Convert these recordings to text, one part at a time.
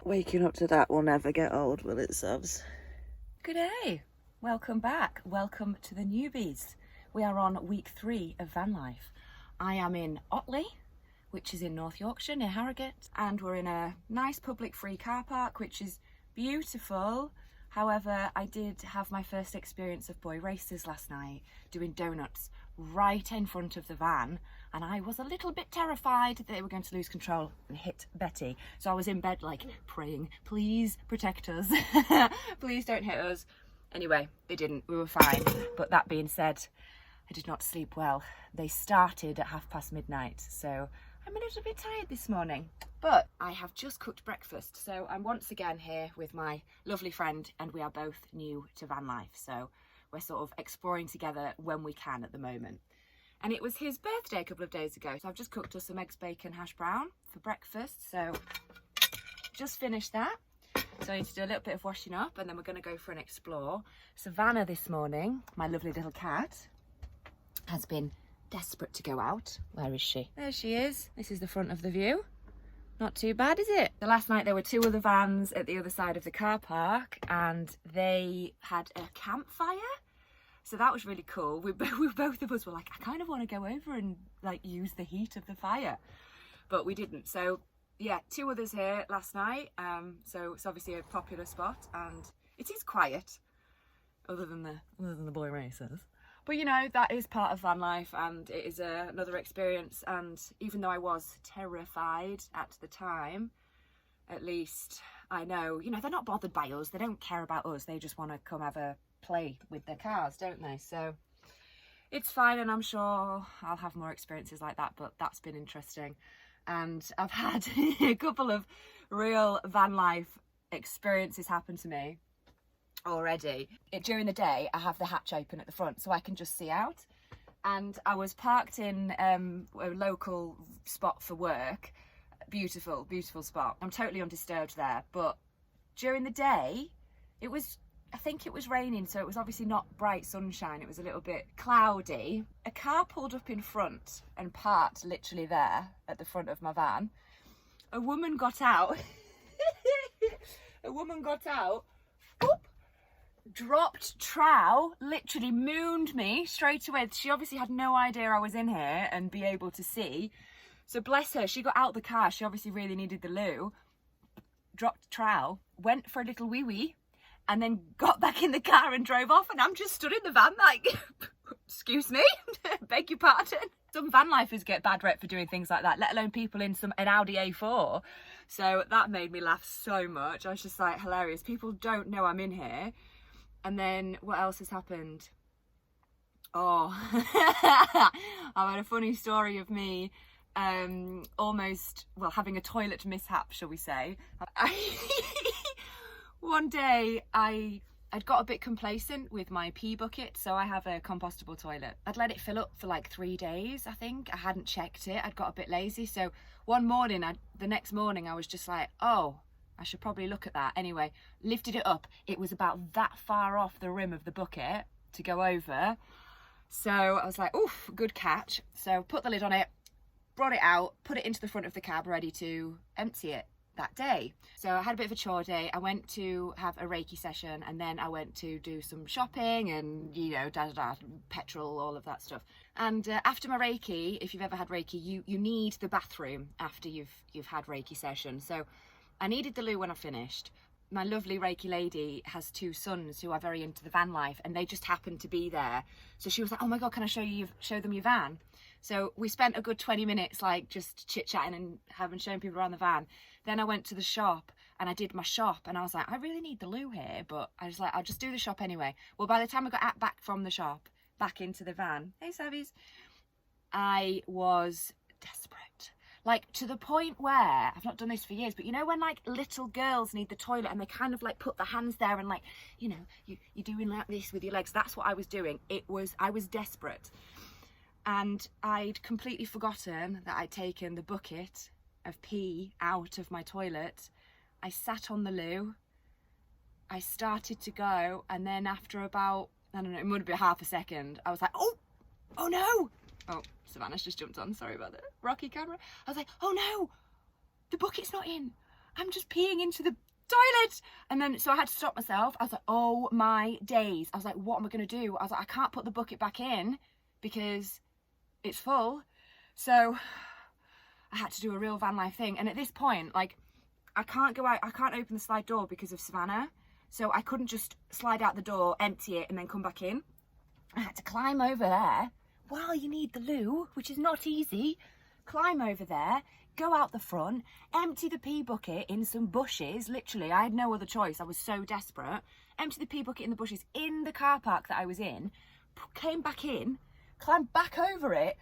Waking up to that will never get old, will it, Subs? Good day. Welcome back. Welcome to the newbies. We are on week 3 of van life. I am in Otley, which is in North Yorkshire near Harrogate, and we're in a nice public free car park, which is beautiful. However, I did have my first experience of boy races last night, doing donuts right in front of the van, and I was a little bit terrified that they were going to lose control and hit Betty. So I was in bed like praying, please protect us, please don't hit us. Anyway, they didn't, we were fine. But that being said, I did not sleep well. They started at midnight, so I'm a little bit tired this morning. But I have just cooked breakfast, so I'm once again here with my lovely friend, and we are both new to van life, so we're sort of exploring together when we can at the moment. And it was his birthday a couple of days ago, so I've just cooked us some eggs, bacon, hash brown for breakfast, so just finished that. So I need to do a little bit of washing up, and then we're going to go for an explore. Savannah this morning, my lovely little cat, has been desperate to go out. Where is she? There she is. This is the front of the view. Not too bad, is it? The last night there were 2 other vans at the other side of the car park, and they had a campfire. So that was really cool. Both of us were like, I kind of want to go over and like use the heat of the fire, but we didn't. So yeah, 2 others here last night. So it's obviously a popular spot, and it is quiet, other than the boy races. But you know, that is part of van life, and it is another experience. And even though I was terrified at the time, at least I know, you know, they're not bothered by us. They don't care about us. They just want to come have a play with their cars, don't they? So it's fine, and I'm sure I'll have more experiences like that, but that's been interesting. And I've had a couple of real van life experiences happen to me already. During the day I have the hatch open at the front so I can just see out, and I was parked in a local spot for work. Beautiful spot. I'm totally undisturbed there, but during the day I think it was raining, so it was obviously not bright sunshine. It was a little bit cloudy. A car pulled up in front and parked literally there at the front of my van. A woman got out whoop, dropped trow, literally mooned me straight away. She obviously had no idea I was in here and be able to see. So bless her, she got out the car. She obviously really needed the loo. Dropped trow, went for a little wee-wee, and then got back in the car and drove off. And I'm just stood in the van like, excuse me, beg your pardon. Some van lifers get bad rep for doing things like that, let alone people in an Audi A4. So that made me laugh so much. I was just like, hilarious. People don't know I'm in here. And then what else has happened? Oh, I had a funny story of me almost, well, having a toilet mishap, shall we say. One day I'd got a bit complacent with my pee bucket, so I have a compostable toilet. I'd let it fill up for like 3 days, I think. I hadn't checked it. I'd got a bit lazy. So one morning, the next morning, I was just like, oh, I should probably look at that. Anyway, lifted it up. It was about that far off the rim of the bucket to go over. So I was like, oof, good catch. So put the lid on it, brought it out, put it into the front of the cab, ready to empty it that day. So I had a bit of a chore day. I went to have a Reiki session, and then I went to do some shopping and, you know, petrol, all of that stuff. And after my Reiki, if you've ever had Reiki, you need the bathroom after you've had Reiki session. So I needed the loo when I finished. My lovely Reiki lady has 2 sons who are very into the van life, and they just happened to be there. So she was like, oh my God, can I show them your van? So we spent a good 20 minutes like just chit-chatting and showing people around the van. Then I went to the shop and I did my shop, and I was like, I really need the loo here, but I was like, I'll just do the shop anyway. Well, by the time I got back from the shop, back into the van, hey Savvies, I was desperate. Like, to the point where, I've not done this for years, but you know when like little girls need the toilet and they kind of like put their hands there and like, you know, you're doing like this with your legs. That's what I was doing. I was desperate. And I'd completely forgotten that I'd taken the bucket of pee out of my toilet. I sat on the loo. I started to go, and then after about, I don't know, it would be half a second, I was like, oh no. Oh, Savannah's just jumped on, sorry about that. Rocky camera. I was like, oh no, the bucket's not in. I'm just peeing into the toilet. And then, so I had to stop myself. I was like, oh my days. I was like, what am I going to do? I was like, I can't put the bucket back in because it's full. So I had to do a real van life thing. And at this point, like, I can't go out, I can't open the slide door because of Savannah. So I couldn't just slide out the door, empty it, and then come back in. I had to climb over there while you need the loo, which is not easy. Climb over there, go out the front, empty the pee bucket in some bushes. Literally, I had no other choice. I was so desperate. Empty the pee bucket in the bushes in the car park that I was in, came back in, climbed back over it,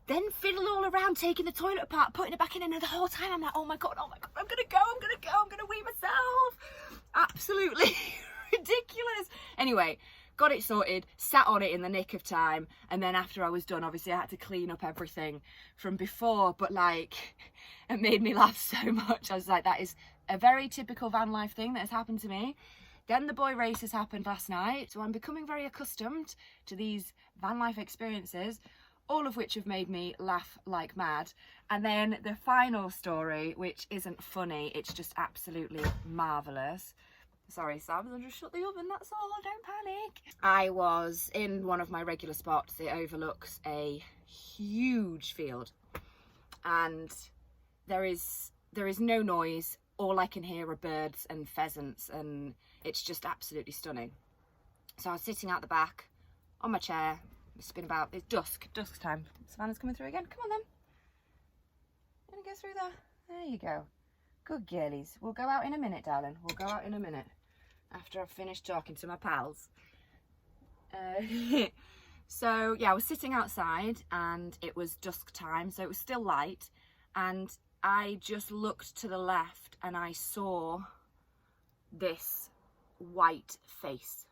then fiddle all around taking the toilet apart, putting it back in, and the whole time I'm like, oh my god, I'm gonna wee myself. Absolutely ridiculous. Anyway, got it sorted, sat on it in the nick of time, and then after I was done, obviously I had to clean up everything from before, but like, it made me laugh so much. I was like, that is a very typical van life thing that has happened to me. Then the boy races happened last night, so I'm becoming very accustomed to these van life experiences, all of which have made me laugh like mad. And then the final story, which isn't funny, it's just absolutely marvellous. Sorry, Sam, I'll just shut the oven, that's all, don't panic. I was in one of my regular spots. It overlooks a huge field, and there is no noise. All I can hear are birds and pheasants, and it's just absolutely stunning. So I was sitting out the back on my chair. It's been about, it's dusk time. Savannah's coming through again. Come on then. Gonna go through there. There you go. Good girlies. We'll go out in a minute, darling. We'll go out in a minute after I've finished talking to my pals. So yeah, I was sitting outside and it was dusk time, so it was still light, and I just looked to the left and I saw this white face.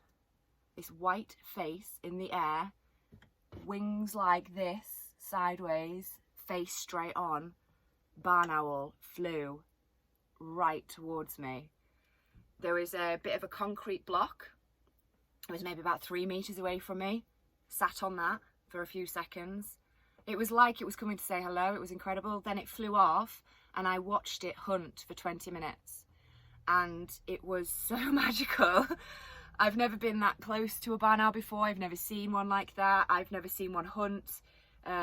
This white face in the air, wings like this, sideways, face straight on. Barn owl flew right towards me. There was a bit of a concrete block. It was maybe about 3 meters away from me. Sat on that for a few seconds. It was like it was coming to say hello. It was incredible. Then it flew off and I watched it hunt for 20 minutes. And it was so magical. I've never been that close to a barn owl before. I've never seen one like that. I've never seen one hunt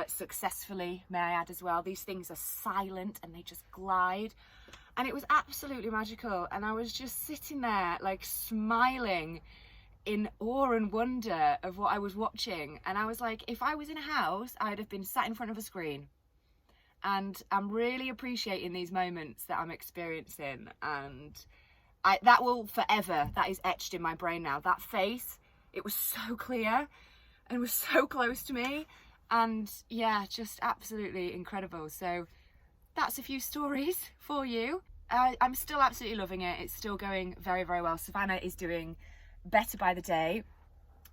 successfully, may I add as well. These things are silent and they just glide. And it was absolutely magical. And I was just sitting there like smiling in awe and wonder of what I was watching. And I was like, if I was in a house, I'd have been sat in front of a screen. And I'm really appreciating these moments that I'm experiencing. And that will forever, that is etched in my brain now. That face, it was so clear and it was so close to me. And yeah, just absolutely incredible. So that's a few stories for you. I'm still absolutely loving it. It's still going very, very well. Savannah is doing better by the day.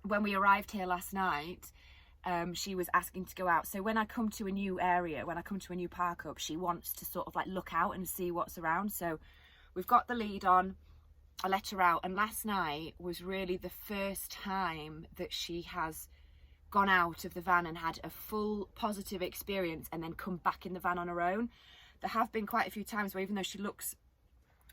When we arrived here last night, she was asking to go out. So when I come to a new area, when I come to a new park up, she wants to sort of like look out and see what's around. So we've got the lead on. I let her out, and last night was really the first time that she has gone out of the van and had a full positive experience and then come back in the van on her own. There have been quite a few times where even though she looks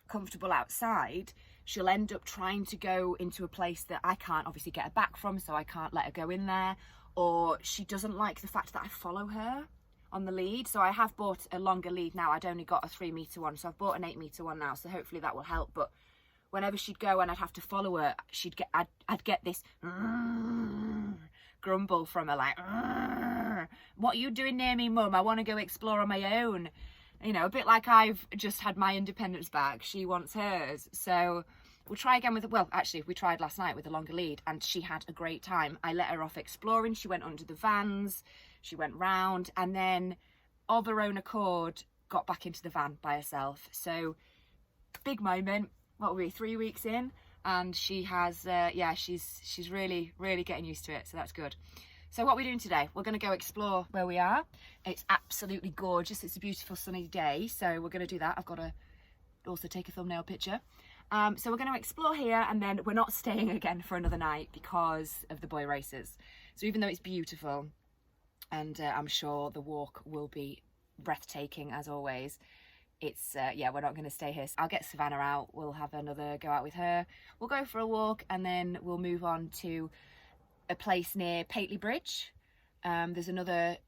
comfortable outside, she'll end up trying to go into a place that I can't obviously get her back from, so I can't let her go in there, or she doesn't like the fact that I follow her on the lead. So I have bought a longer lead now. I'd only got a 3 meter one, so I've bought an 8 meter one now, so hopefully that will help. But whenever she'd go and I'd have to follow her, I'd get this grumble from her, like, what are you doing near me, mum? I want to go explore on my own. You know, a bit like I've just had my independence back, she wants hers. So we'll try again with, well, actually, we tried last night with a longer lead and she had a great time. I let her off exploring. She went under the vans, she went round, and then of her own accord, got back into the van by herself. So big moment. What were we, 3 weeks in? And she has, yeah, she's really, really getting used to it. So that's good. So what we're doing today, we're going to go explore where we are. It's absolutely gorgeous. It's a beautiful sunny day. So we're going to do that. I've got to also take a thumbnail picture. So we're going to explore here, and then we're not staying again for another night because of the boy races. So even though it's beautiful, and I'm sure the walk will be breathtaking as always, it's yeah, we're not going to stay here. So I'll get Savannah out, we'll have another go out with her, we'll go for a walk, and then we'll move on to a place near Pateley Bridge. There's another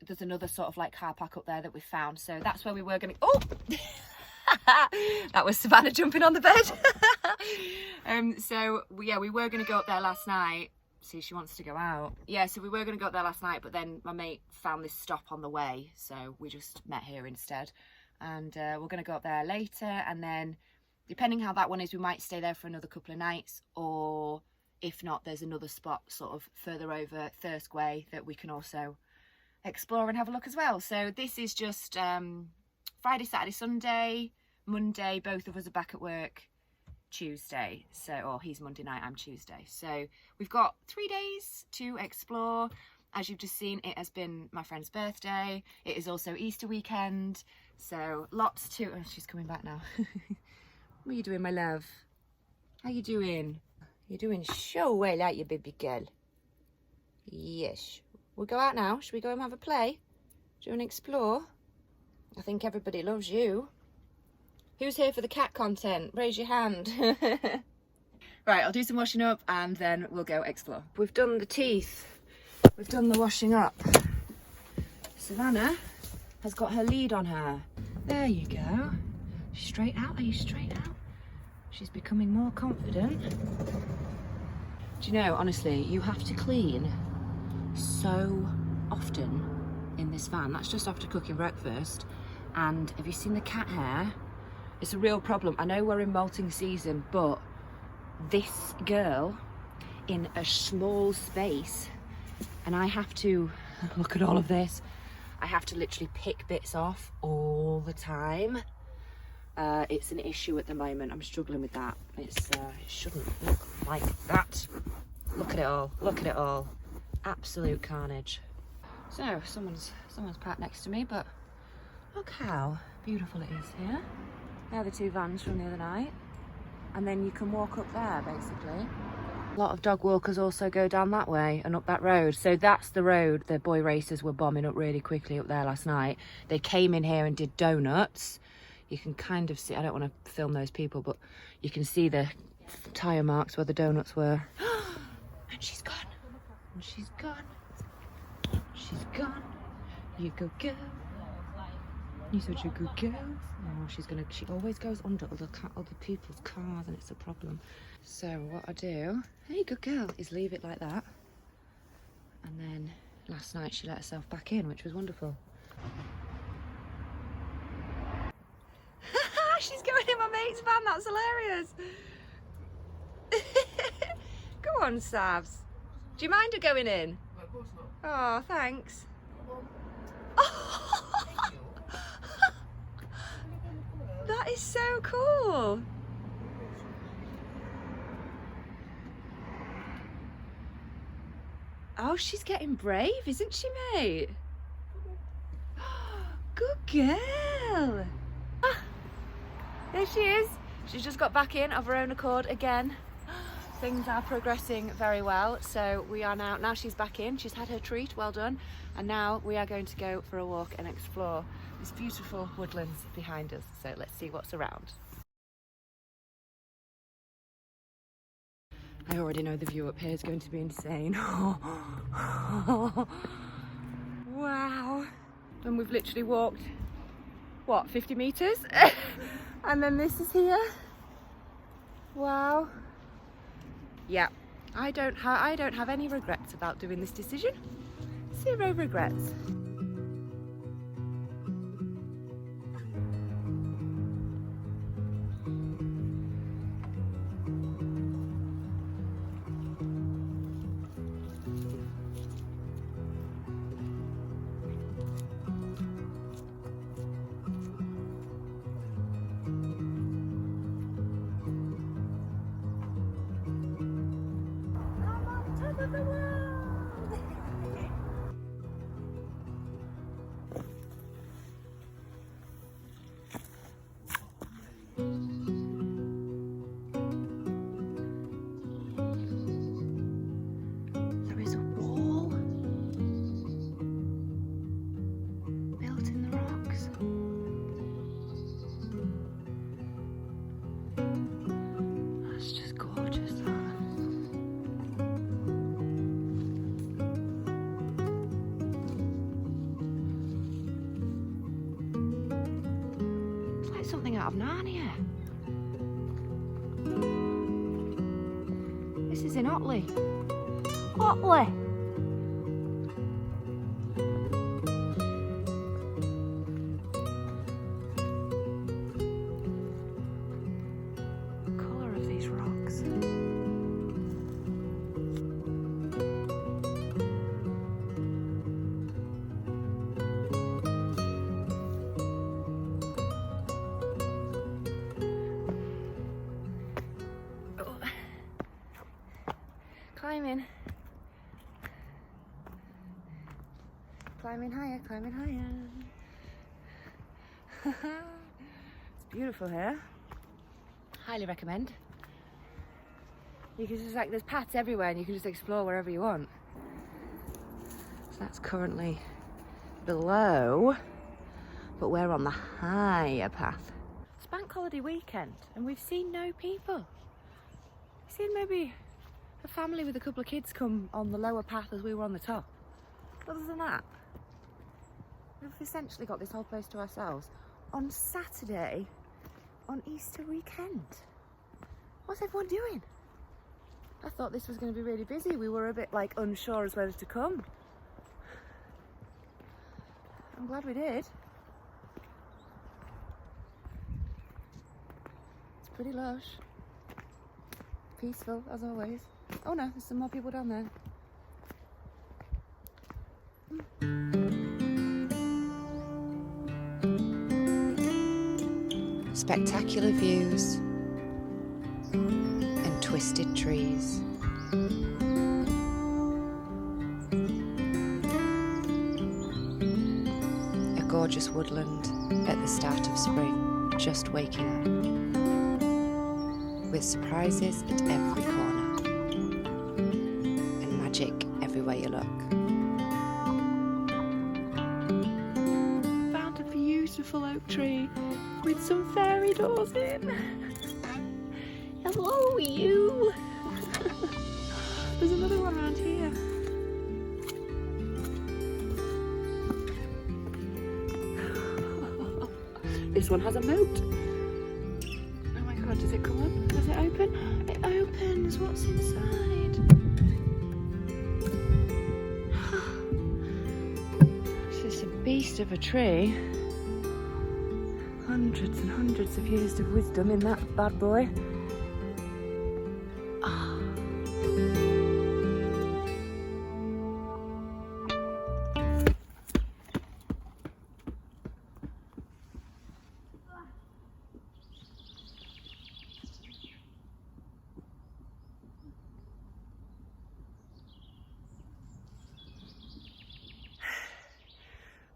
sort of like car park up there that we found, so that's where we were going to... Oh! That was Savannah jumping on the bed. So yeah, we were going to go up there last night. See, she wants to go out. Yeah, so we were going to go up there last night, but then my mate found this stop on the way, so we just met here instead. And we're going to go up there later, and then depending how that one is, we might stay there for another couple of nights, or if not, there's another spot sort of further over Thirsk Way that we can also explore and have a look as well. So this is just Friday, Saturday, Sunday. Monday, both of us are back at work. Tuesday, so, or he's Monday night, I'm Tuesday. So we've got 3 days to explore. As you've just seen, it has been my friend's birthday. It is also Easter weekend, so lots to... Oh, she's coming back now. What are you doing, my love? How you doing? You're doing so well, aren't you, baby girl? Yes. We'll go out now. Should we go and have a play? Do you want to explore? I think everybody loves you. Who's here for the cat content? Raise your hand. Right, I'll do some washing up and then we'll go explore. We've done the teeth. We've done the washing up. Savannah has got her lead on her. There you go. Straight out. Are you straight out? She's becoming more confident. Do you know, honestly, you have to clean so often in this van. That's just after cooking breakfast. And have you seen the cat hair? It's a real problem. I know we're in molting season, but this girl in a small space, and I have to, look at all of this, I have to literally pick bits off all the time. It's an issue at the moment. I'm struggling with that. It shouldn't look like that. Look at it all. Look at it all. Absolute carnage. So someone's parked next to me, but look how beautiful it is here. They're the two vans from the other night, and then you can walk up there basically. A lot of dog walkers also go down that way and up that road. So that's the road the boy racers were bombing up really quickly up there last night. They came in here and did doughnuts. You can kind of see, I don't want to film those people, but you can see the tyre marks where the doughnuts were. And she's gone. And she's gone. She's gone. You go girl. You're such a good girl. Oh, she always goes under other people's cars, and it's a problem. So what I do, hey, good girl, is leave it like that. And then last night she let herself back in, which was wonderful. She's going in my mate's van, that's hilarious. Go on, Savs. Do you mind her going in? No, of course not. Oh, thanks. That is so cool. Oh, she's getting brave, isn't she, mate? Good girl. Ah, there she is. She's just got back in of her own accord again. Things are progressing very well. So we are now she's back in. She's had her treat, well done. And now we are going to go for a walk and explore this beautiful woodlands behind us. So let's see what's around. I already know the view up here is going to be insane. Wow. And we've literally walked, what, 50 meters? And then this is here. Wow. Yeah, I don't have any regrets about doing this decision. 0 regrets. There is a wall built in the rocks. like something out of Narnia. This is in Otley. Otley! The colour of these rocks. Climbing. Climbing higher, climbing higher. It's beautiful here. Highly recommend. You can just there's paths everywhere and you can just explore wherever you want. So that's currently below, but we're on the higher path. It's bank holiday weekend and we've seen no people. We've seen maybe a family with a couple of kids come on the lower path as we were on the top. Other than that, we've essentially got this whole place to ourselves on Saturday on Easter weekend. What's everyone doing? I thought this was going to be really busy. We were a bit like unsure as whether to come. I'm glad we did. It's pretty lush. Peaceful as always. Oh no, there's some more people down there. Spectacular views and twisted trees. A gorgeous woodland at the start of spring, just waking up, with surprises at every corner and magic everywhere you look. Found a beautiful oak tree with some fairy doors in. Hello, you! There's another one around here. This one has a moat. Oh my god, does it come up? Does it open? It opens. What's inside? This is a beast of a tree. Hundreds and hundreds of years of wisdom in that bad boy.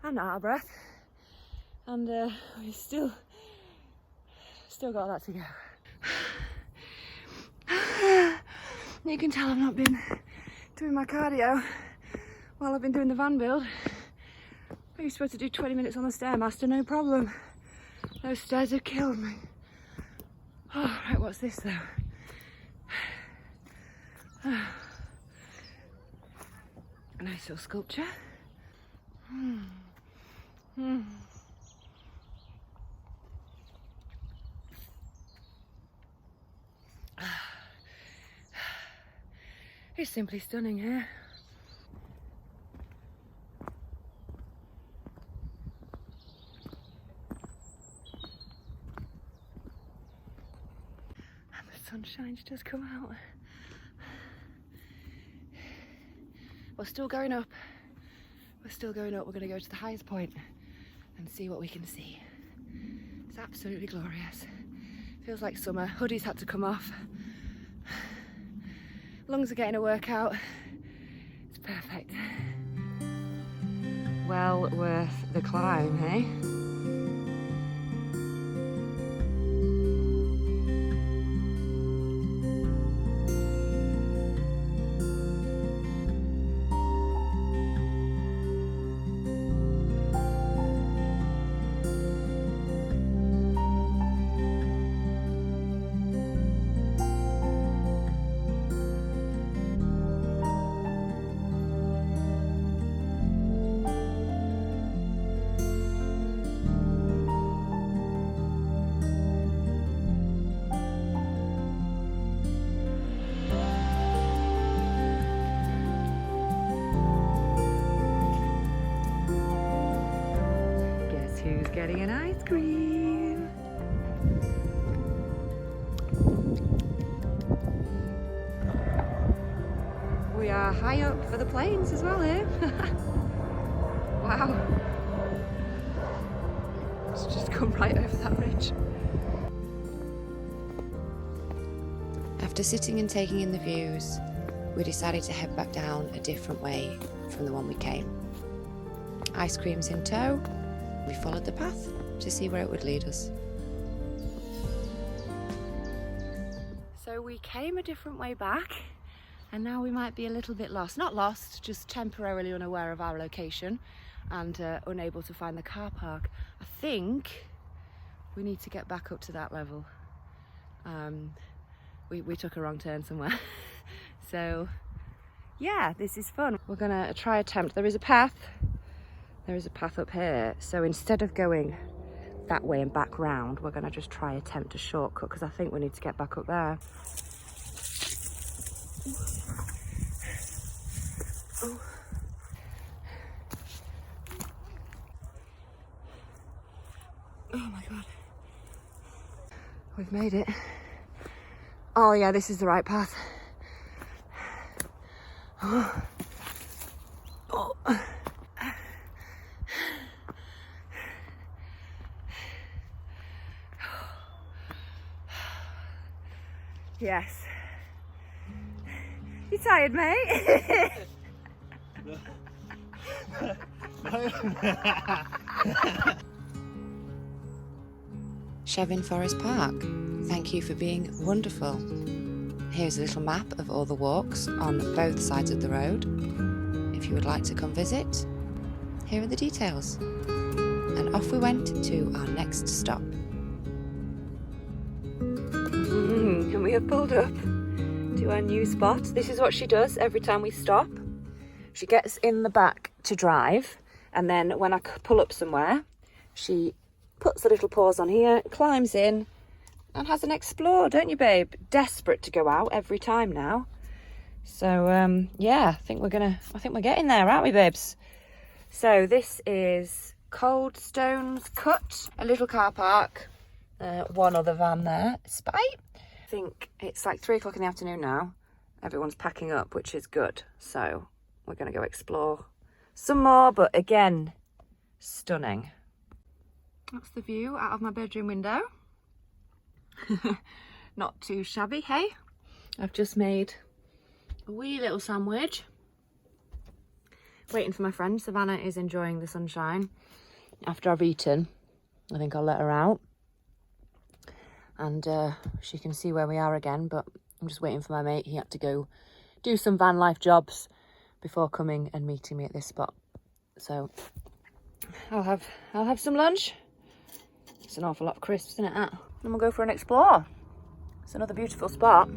I'm not out of breath, and we still got that to go. You can tell I've not been doing my cardio while I've been doing the van build. I used to be able to do 20 minutes on the Stairmaster, no problem. Those stairs have killed me. Oh, right, what's this though? A nice little sculpture. It's simply stunning here. And the sunshine's just come out. We're still going up. We're still going up. We're going to go to the highest point and see what we can see. It's absolutely glorious. Feels like summer. Hoodies had to come off. Lungs are getting a workout. It's perfect. Well worth the climb, hey? getting an ice cream. We are high up for the planes as well here. Wow. It's just come right over that ridge. After sitting and taking in the views, we decided to head back down a different way from the one we came. Ice creams in tow, we followed the path to see where it would lead us. So we came a different way back, and now we might be a little bit lost. Not lost, just temporarily unaware of our location and unable to find the car park. I think we need to get back up to that level. We took a wrong turn somewhere. So yeah, this is fun. We're gonna try attempt. There is a path up here. So instead of going that way and back round, we're gonna just try attempt a shortcut because I think we need to get back up there. Oh. Oh my God. We've made it. Oh yeah, this is the right path. Oh. Oh. Yes. You tired, mate? Chevin Forest Park, thank you for being wonderful. Here's a little map of all the walks on both sides of the road. If you would like to come visit, here are the details. And off we went to our next stop. And we have pulled up to our new spot. This is what she does every time we stop. She gets in the back to drive, and then when I pull up somewhere, she puts the little paws on here, climbs in, and has an explore, don't you, babe? Desperate to go out every time now. So yeah, I think we're getting there, aren't we, babes? So this is Coldstones Cut, a little car park, one other van there, Spite. I think it's like 3 o'clock in the afternoon now. Everyone's packing up, which is good. So we're gonna go explore some more, but again, stunning. That's the view out of my bedroom window. Not too shabby, hey? I've just made a wee little sandwich. Waiting for my friend. Savannah is enjoying the sunshine. After I've eaten, I think I'll let her out. And she can see where we are again, but I'm just waiting for my mate. He had to go do some van life jobs before coming and meeting me at this spot. So I'll have some lunch. It's an awful lot of crisps, isn't it? Then we'll go for an explore. It's another beautiful spot.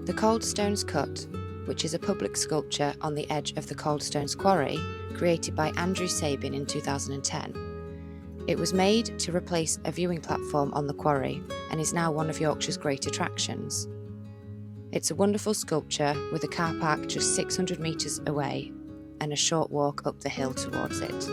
The Coldstones Cut, which is a public sculpture on the edge of the Coldstones Quarry, created by Andrew Sabin in 2010. It was made to replace a viewing platform on the quarry and is now one of Yorkshire's great attractions. It's a wonderful sculpture with a car park just 600 metres away and a short walk up the hill towards it.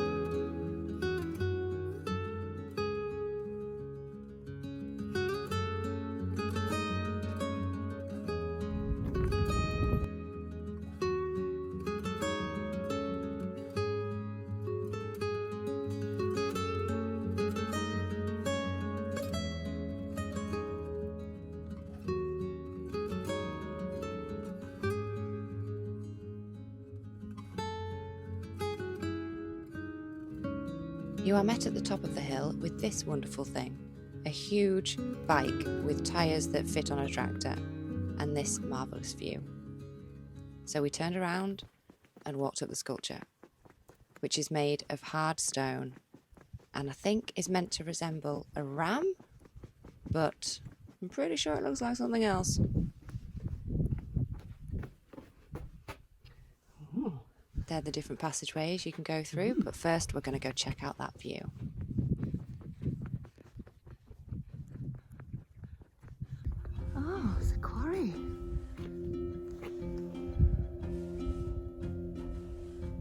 You are met at the top of the hill with this wonderful thing, a huge bike with tyres that fit on a tractor, and this marvellous view. So we turned around and walked up the sculpture, which is made of hard stone and I think is meant to resemble a ram, but I'm pretty sure it looks like something else. They're the different passageways you can go through, but first we're going to go check out that view. Oh, it's a quarry.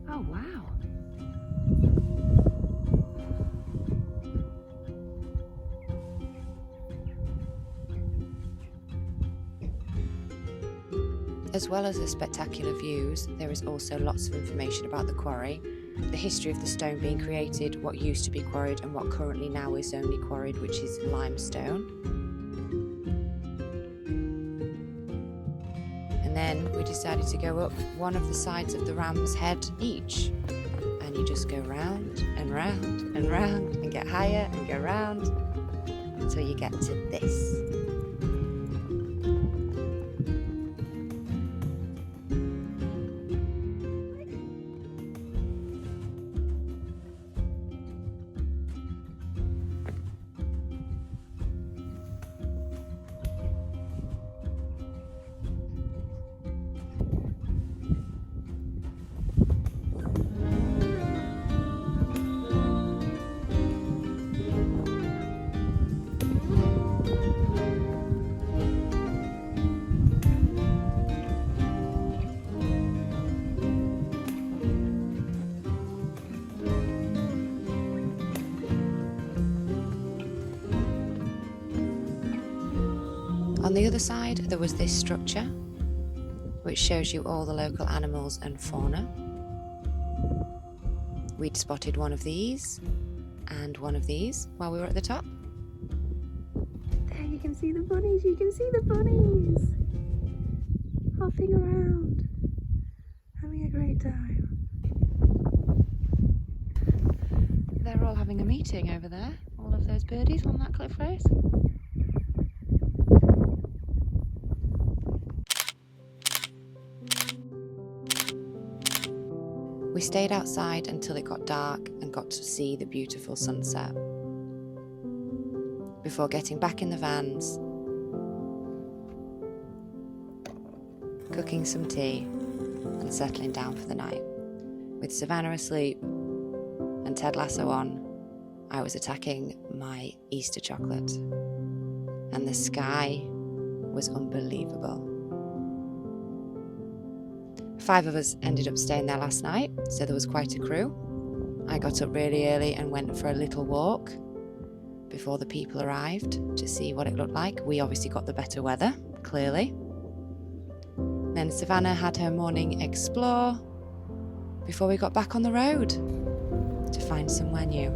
Oh, wow. As well as the spectacular views, there is also lots of information about the quarry, the history of the stone being created, what used to be quarried and what currently now is only quarried, which is limestone. And then we decided to go up one of the sides of the ram's head each. And you just go round and round and round and get higher and go round until you get to this. On the other side, there was this structure, which shows you all the local animals and fauna. We'd spotted one of these and one of these while we were at the top. There you can see the bunnies, hopping around, having a great time. They're all having a meeting over there, all of those birdies on that cliff face. We stayed outside until it got dark and got to see the beautiful sunset, before getting back in the vans, cooking some tea and settling down for the night. With Savannah asleep and Ted Lasso on, I was attacking my Easter chocolate, and the sky was unbelievable. 5 of us ended up staying there last night, so there was quite a crew. I got up really early and went for a little walk before the people arrived to see what it looked like. We obviously got the better weather, clearly. Then Savannah had her morning explore before we got back on the road to find somewhere new.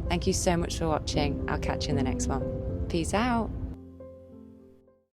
Thank you so much for watching. I'll catch you in the next one. Peace out.